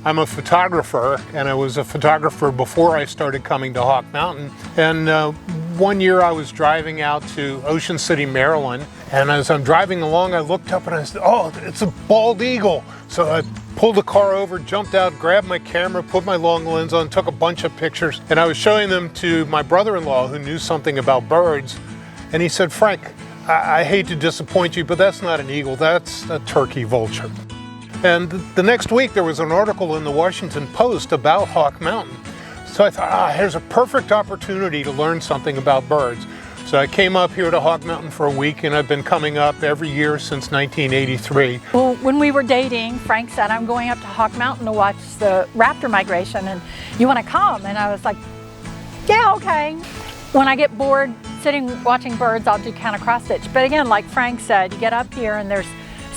I'm a photographer, and I was a photographer before I started coming to Hawk Mountain. And one year I was driving out to Ocean City, Maryland, and as I'm driving along, I looked up and I said, oh, it's a bald eagle. So I pulled the car over, jumped out, grabbed my camera, put my long lens on, took a bunch of pictures, and I was showing them to my brother-in-law who knew something about birds. And he said, Frank, I hate to disappoint you, but that's not an eagle, that's a turkey vulture. And the next week there was an article in the Washington Post about Hawk Mountain. So I thought, here's a perfect opportunity to learn something about birds. So I came up here to Hawk Mountain for a week, and I've been coming up every year since 1983. Well, when we were dating, Frank said, I'm going up to Hawk Mountain to watch the raptor migration, and you want to come? And I was like, yeah, okay. When I get bored sitting watching birds, I'll do kind of cross stitch. But again, like Frank said, you get up here and there's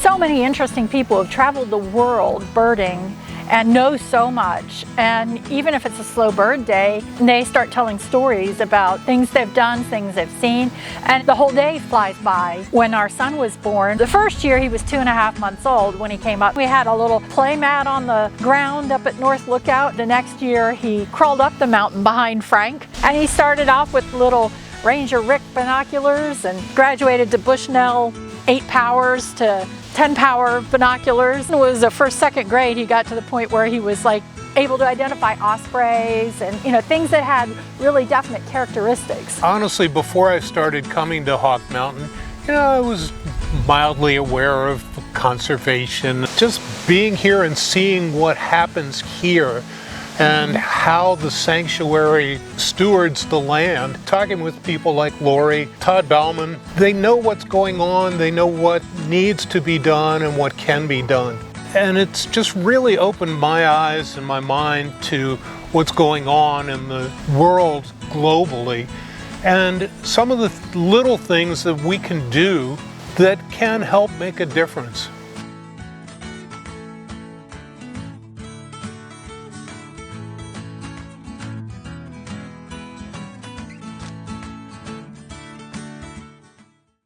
so many interesting people who've traveled the world birding and know so much. And even if it's a slow bird day, they start telling stories about things they've done, things they've seen, and the whole day flies by. When our son was born, the first year he was 2.5 months old when he came up. We had a little play mat on the ground up at North Lookout. The next year he crawled up the mountain behind Frank, and he started off with little Ranger Rick binoculars and graduated to Bushnell 8 powers to 10 power binoculars. It was the first, second grade he got to the point where he was like able to identify ospreys and things that had really definite characteristics. Honestly, before I started coming to Hawk Mountain, I was mildly aware of conservation. Just being here and seeing what happens here and how the sanctuary stewards the land. Talking with people like Lori, Todd Bauman, they know what's going on, they know what needs to be done and what can be done. And it's just really opened my eyes and my mind to what's going on in the world globally, and some of the little things that we can do that can help make a difference.